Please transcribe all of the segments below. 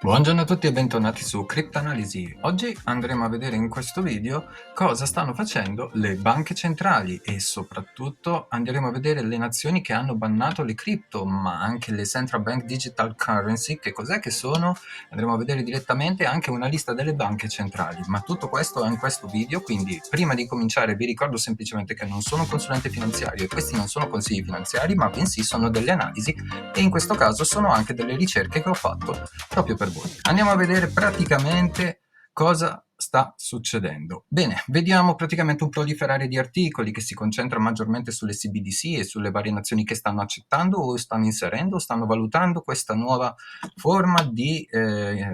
Buongiorno a tutti e bentornati su Cryptanalysi. Oggi andremo a vedere in questo video cosa stanno facendo le banche centrali e soprattutto andremo a vedere le nazioni che hanno bannato le cripto, ma anche le Central Bank Digital Currency, che cos'è che sono? Andremo a vedere direttamente anche una lista delle banche centrali, ma tutto questo è in questo video, quindi prima di cominciare vi ricordo semplicemente che non sono un consulente finanziario e questi non sono consigli finanziari, ma bensì sono delle analisi e in questo caso sono anche delle ricerche che ho fatto proprio per voi. Andiamo a vedere praticamente cosa sta succedendo. Bene, vediamo praticamente un proliferare di articoli che si concentra maggiormente sulle CBDC e sulle varie nazioni che stanno accettando o stanno inserendo o stanno valutando questa nuova forma di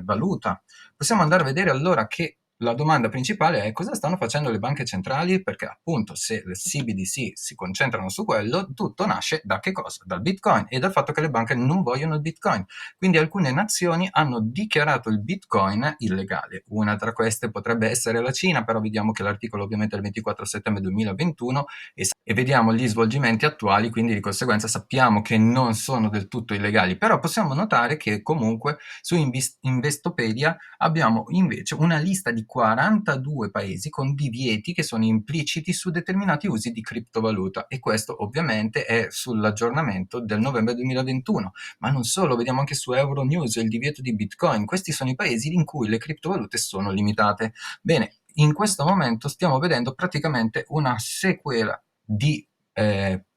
valuta. Possiamo andare a vedere allora che la domanda principale è cosa stanno facendo le banche centrali, perché appunto se le CBDC si concentrano su quello, tutto nasce da che cosa? Dal Bitcoin e dal fatto che le banche non vogliono il Bitcoin. Quindi alcune nazioni hanno dichiarato il Bitcoin illegale. Una tra queste potrebbe essere la Cina, però vediamo che l'articolo ovviamente è il 24 settembre 2021 e vediamo gli svolgimenti attuali, quindi di conseguenza sappiamo che non sono del tutto illegali, però possiamo notare che comunque su Investopedia abbiamo invece una lista di 42 paesi con divieti che sono impliciti su determinati usi di criptovaluta e questo ovviamente è sull'aggiornamento del novembre 2021. Ma non solo, vediamo anche su Euronews il divieto di Bitcoin. Questi sono i paesi in cui le criptovalute sono limitate. Bene, in questo momento stiamo vedendo praticamente una sequela di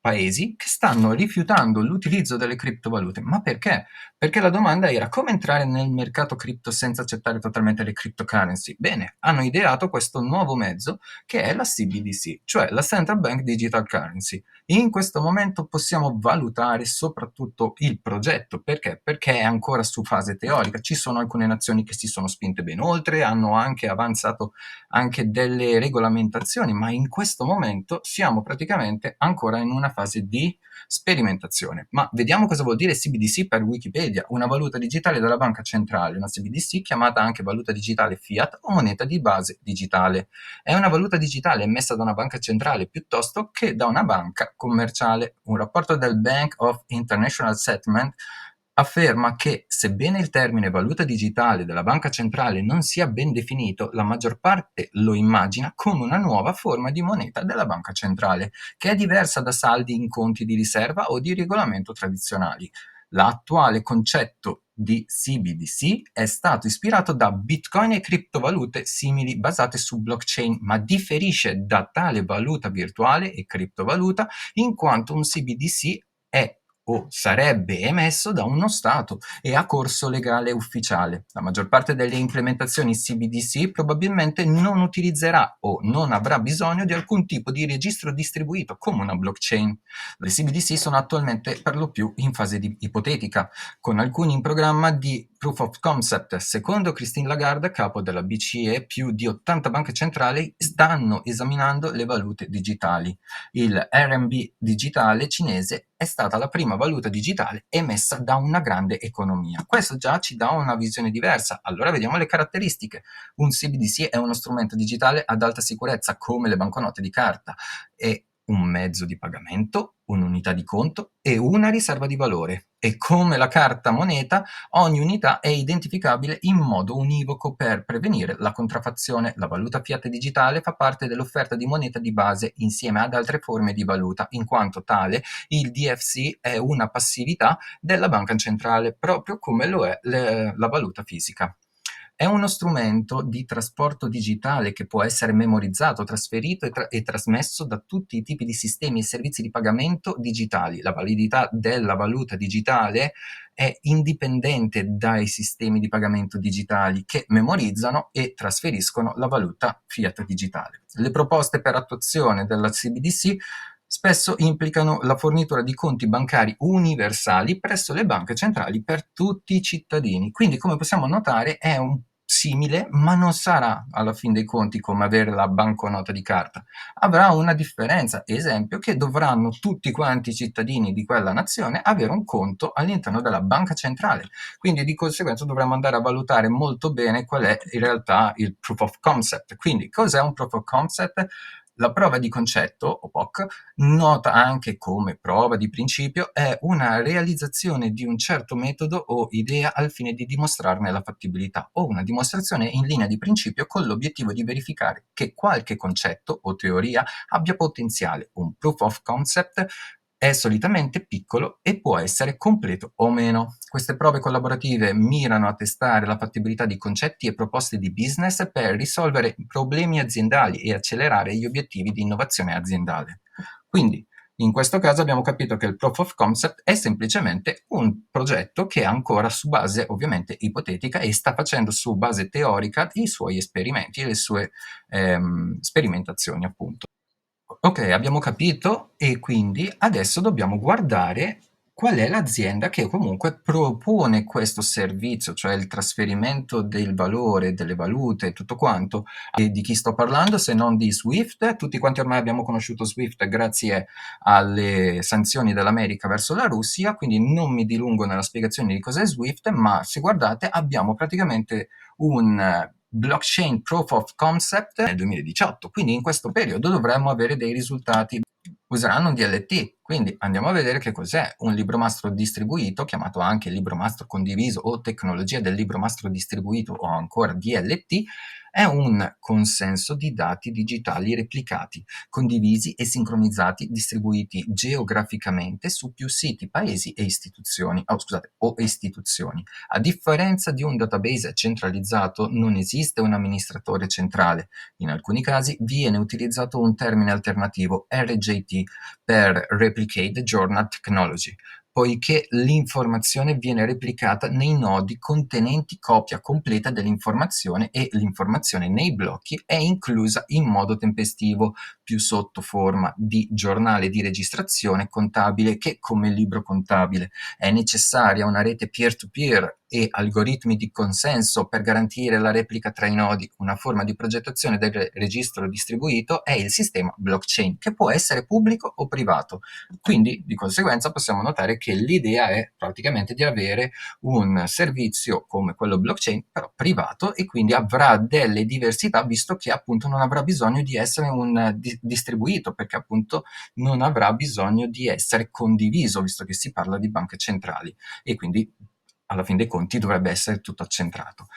paesi che stanno rifiutando l'utilizzo delle criptovalute. Ma perché? Perché la domanda era come entrare nel mercato cripto senza accettare totalmente le cryptocurrency. Bene, hanno ideato questo nuovo mezzo che è la CBDC, cioè la Central Bank Digital Currency. In questo momento possiamo valutare soprattutto il progetto, perché? Perché è ancora su fase teorica, ci sono alcune nazioni che si sono spinte ben oltre, hanno anche avanzato anche delle regolamentazioni, ma in questo momento siamo praticamente ancora in una fase di sperimentazione. Ma vediamo cosa vuol dire CBDC per Wikipedia, una valuta digitale della banca centrale, una CBDC chiamata anche valuta digitale fiat o moneta di base digitale. È una valuta digitale emessa da una banca centrale piuttosto che da una banca commerciale. Un rapporto del Bank of International Settlement afferma che, sebbene il termine valuta digitale della banca centrale non sia ben definito, la maggior parte lo immagina come una nuova forma di moneta della banca centrale, che è diversa da saldi in conti di riserva o di regolamento tradizionali. L'attuale concetto di CBDC è stato ispirato da Bitcoin e criptovalute simili basate su blockchain, ma differisce da tale valuta virtuale e criptovaluta in quanto un CBDC è o sarebbe emesso da uno Stato e ha corso legale ufficiale. La maggior parte delle implementazioni CBDC probabilmente non utilizzerà o non avrà bisogno di alcun tipo di registro distribuito come una blockchain. Le CBDC sono attualmente per lo più in fase ipotetica, con alcuni in programma di proof of concept. Secondo Christine Lagarde, capo della BCE, più di 80 banche centrali stanno esaminando le valute digitali. Il RMB digitale cinese è stata la prima valuta digitale emessa da una grande economia. Questo già ci dà una visione diversa. Allora vediamo le caratteristiche. Un CBDC è uno strumento digitale ad alta sicurezza, come le banconote di carta. È un mezzo di pagamento, un'unità di conto e una riserva di valore. E come la carta moneta, ogni unità è identificabile in modo univoco per prevenire la contraffazione. La valuta fiat digitale fa parte dell'offerta di moneta di base insieme ad altre forme di valuta, in quanto tale il DFC è una passività della banca centrale, proprio come lo è la valuta fisica. È uno strumento di trasporto digitale che può essere memorizzato, trasferito e trasmesso da tutti i tipi di sistemi e servizi di pagamento digitali. La validità della valuta digitale è indipendente dai sistemi di pagamento digitali che memorizzano e trasferiscono la valuta fiat digitale. Le proposte per attuazione della CBDC spesso implicano la fornitura di conti bancari universali presso le banche centrali per tutti i cittadini. Quindi, come possiamo notare, è un simile, ma non sarà alla fin dei conti come avere la banconota di carta. Avrà una differenza, esempio, che dovranno tutti quanti i cittadini di quella nazione avere un conto all'interno della banca centrale. Quindi di conseguenza dovremo andare a valutare molto bene qual è in realtà il proof of concept. Quindi cos'è un proof of concept? La prova di concetto, o POC, nota anche come prova di principio, è una realizzazione di un certo metodo o idea al fine di dimostrarne la fattibilità, o una dimostrazione in linea di principio con l'obiettivo di verificare che qualche concetto o teoria abbia potenziale. Un proof of concept è solitamente piccolo e può essere completo o meno. Queste prove collaborative mirano a testare la fattibilità di concetti e proposte di business per risolvere problemi aziendali e accelerare gli obiettivi di innovazione aziendale. Quindi, in questo caso abbiamo capito che il proof of concept è semplicemente un progetto che è ancora su base ovviamente ipotetica e sta facendo su base teorica i suoi esperimenti e le sue sperimentazioni, appunto. Ok, abbiamo capito e quindi adesso dobbiamo guardare qual è l'azienda che comunque propone questo servizio, cioè il trasferimento del valore, delle valute, tutto quanto. E di chi sto parlando se non di Swift? Tutti quanti ormai abbiamo conosciuto Swift grazie alle sanzioni dell'America verso la Russia, quindi non mi dilungo nella spiegazione di cos'è Swift, ma se guardate abbiamo praticamente un blockchain proof of concept nel 2018, quindi in questo periodo dovremmo avere dei risultati. Useranno un DLT, quindi andiamo a vedere che cos'è un libro mastro distribuito, chiamato anche libro mastro condiviso o tecnologia del libro mastro distribuito o ancora DLT. È un consenso di dati digitali replicati, condivisi e sincronizzati, distribuiti geograficamente su più siti, paesi e istituzioni, o istituzioni. A differenza di un database centralizzato, non esiste un amministratore centrale. In alcuni casi viene utilizzato un termine alternativo, RJT, per Replicate Journal Technology, poiché l'informazione viene replicata nei nodi contenenti copia completa dell'informazione e l'informazione nei blocchi è inclusa in modo tempestivo, più sotto forma di giornale di registrazione contabile che come libro contabile. È necessaria una rete peer-to-peer e algoritmi di consenso per garantire la replica tra i nodi. Una forma di progettazione del registro distribuito è il sistema blockchain, che può essere pubblico o privato. Quindi, di conseguenza, possiamo notare che l'idea è praticamente di avere un servizio come quello blockchain, però privato, e quindi avrà delle diversità, visto che appunto non avrà bisogno di essere un distribuito, perché appunto non avrà bisogno di essere condiviso, visto che si parla di banche centrali, e quindi alla fin dei conti dovrebbe essere tutto accentrato.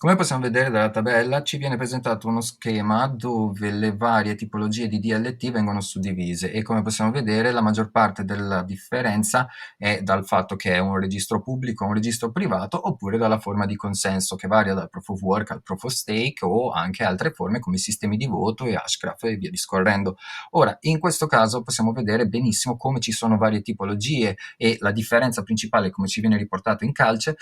Come possiamo vedere dalla tabella, ci viene presentato uno schema dove le varie tipologie di DLT vengono suddivise e come possiamo vedere la maggior parte della differenza è dal fatto che è un registro pubblico o un registro privato oppure dalla forma di consenso che varia dal proof of work al proof of stake o anche altre forme come sistemi di voto e Hashgraph e via discorrendo. Ora, in questo caso possiamo vedere benissimo come ci sono varie tipologie e la differenza principale, come ci viene riportato in calce,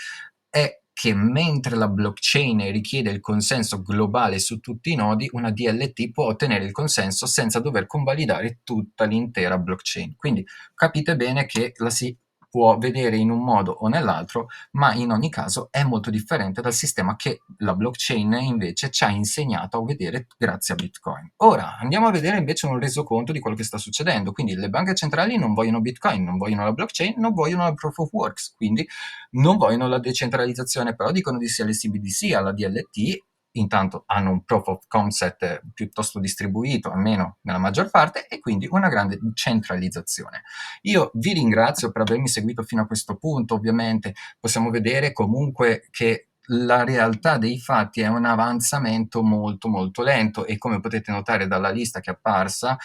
è che mentre la blockchain richiede il consenso globale su tutti i nodi, una DLT può ottenere il consenso senza dover convalidare tutta l'intera blockchain. Quindi capite bene che la si può vedere in un modo o nell'altro, ma in ogni caso è molto differente dal sistema che la blockchain invece ci ha insegnato a vedere grazie a Bitcoin. Ora andiamo a vedere invece un resoconto di quello che sta succedendo. Quindi le banche centrali non vogliono Bitcoin, non vogliono la blockchain, non vogliono la proof of works, quindi non vogliono la decentralizzazione, però dicono di sì alle CBDC, alla DLT, intanto hanno un proof of concept piuttosto distribuito, almeno nella maggior parte, e quindi una grande centralizzazione. Io vi ringrazio per avermi seguito fino a questo punto, ovviamente possiamo vedere comunque che la realtà dei fatti è un avanzamento molto molto lento e come potete notare dalla lista che è apparsa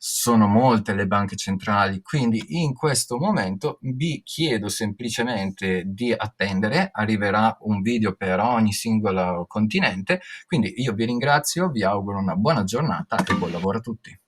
sono molte le banche centrali, quindi in questo momento vi chiedo semplicemente di attendere, arriverà un video per ogni singolo continente, quindi io vi ringrazio, vi auguro una buona giornata e buon lavoro a tutti.